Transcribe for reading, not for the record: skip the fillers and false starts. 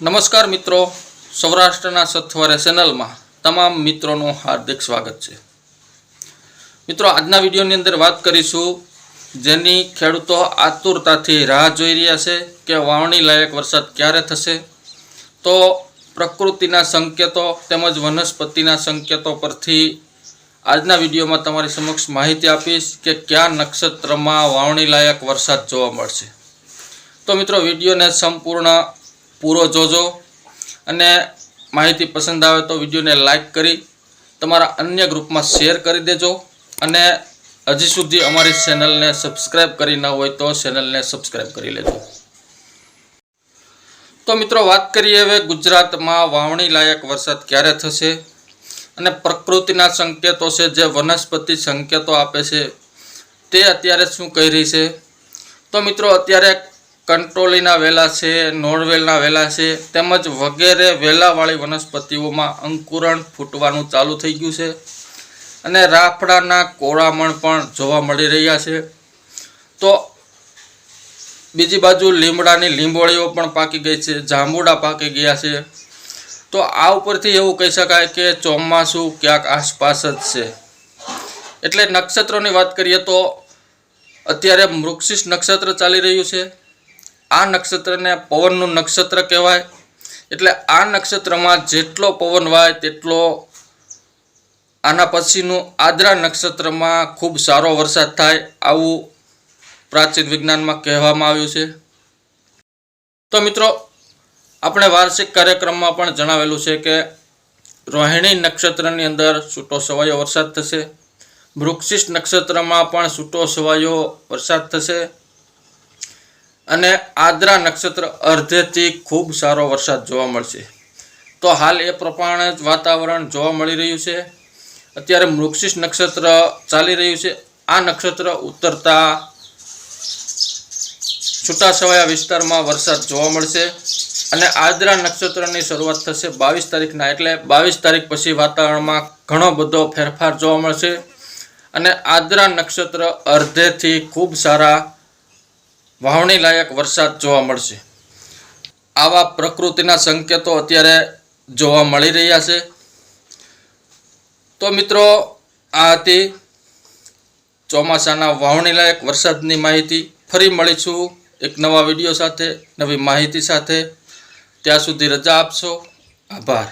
નમસ્કાર મિત્રો, સૌરાષ્ટ્રના સથવારે ચેનલમાં તમામ મિત્રોનું હાર્દિક સ્વાગત છે। મિત્રો, આજના વિડીયોની અંદર વાત કરીશું જેની ખેડૂતો આતુરતાથી રાહ જોઈ રહ્યા છે કે વાવણી લાયક વરસાદ ક્યારે થશે। તો પ્રકૃતિના સંકેતો તેમજ વનસ્પતિના સંકેતો પરથી આજના વિડીયોમાં તમારી સમક્ષ માહિતી આપીશ કે કયા નક્ષત્રમાં વાવણી લાયક વરસાદ જોવા મળશે। તો મિત્રો, વિડીયોને સંપૂર્ણ પૂરો જોજો અને માહિતી પસંદ આવે તો વિડીયોને લાઈક કરી તમારા અન્ય ગ્રુપમાં શેર કરી દેજો અને હજી સુધી અમારી ચેનલને સબસ્ક્રાઈબ કરી ન હોય તો ચેનલને સબસ્ક્રાઈબ કરી લેજો। તો મિત્રો, વાત કરીએ હવે ગુજરાતમાં વાવણી લાયક વરસાદ ક્યારે થશે અને પ્રકૃતિના સંકેતો છે જે વનસ્પતિ સંકેતો આપે છે તે અત્યારે શું કહી રહી છે। તો મિત્રો, અત્યારે કંટ્રોલીના વેલા છે, નોળવેલના વેલા છે તેમજ વગેરે વેલાવાળી વનસ્પતિઓમાં અંકુરણ ફૂટવાનું ચાલુ થઈ ગયું છે અને રાફડાના કોળામણ પણ જોવા મળી રહ્યા છે। તો બીજી બાજુ લીમડાની લીંબોળીઓ પણ પાકી ગઈ છે, જાંબુડા પાકી ગયા છે। તો આ ઉપરથી એવું કહી શકાય કે ચોમાસું ક્યાંક આસપાસ જ છે। એટલે નક્ષત્રોની વાત કરીએ તો અત્યારે મૃગશીર્ષ નક્ષત્ર ચાલી રહ્યું છે। આ નક્ષત્રને પવનનું નક્ષત્ર કહેવાય। એટલે આ નક્ષત્રમાં જેટલો પવન વાય તેટલો આના પછીનું આદ્રા નક્ષત્રમાં ખૂબ સારો વરસાદ થાય આવું પ્રાચીન વિજ્ઞાનમાં કહેવામાં આવ્યું છે। તો મિત્રો, આપણે વાર્ષિક કાર્યક્રમમાં પણ જણાવેલું છે કે રોહિણી નક્ષત્રની અંદર છૂટો છવાયો વરસાદ થશે, મૃગશીર્ષ નક્ષત્રમાં પણ છૂટો છવાયો વરસાદ થશે અને આદ્રા નક્ષત્ર અર્ધેથી ખૂબ સારો વરસાદ જોવા મળશે। તો હાલ એ પ્રમાણે જ વાતાવરણ જોવા મળી રહ્યું છે। અત્યારે મૃગશીર્ષ નક્ષત્ર ચાલી રહ્યું છે। આ નક્ષત્ર ઉતરતા છૂટાછવાયા વિસ્તારમાં વરસાદ જોવા મળશે અને આદ્રા નક્ષત્રની શરૂઆત થશે 22 તારીખના। એટલે 22 તારીખ પછી વાતાવરણમાં ઘણો બધો ફેરફાર જોવા મળશે અને આદ્રા નક્ષત્ર અર્ધેથી ખૂબ સારા વાવણી લાયક વરસાદ જોવા મળશે। આવા પ્રકૃતિના સંકેતો અત્યારે જોવા મળી રહ્યા છે। તો મિત્રો, આ હતી ચોમાસાના વાવણી લાયક વરસાદની માહિતી। ફરી મળીશું એક નવા વિડીયો સાથે, નવી માહિતી સાથે। ત્યાં સુધી રજા આપશો। આભાર।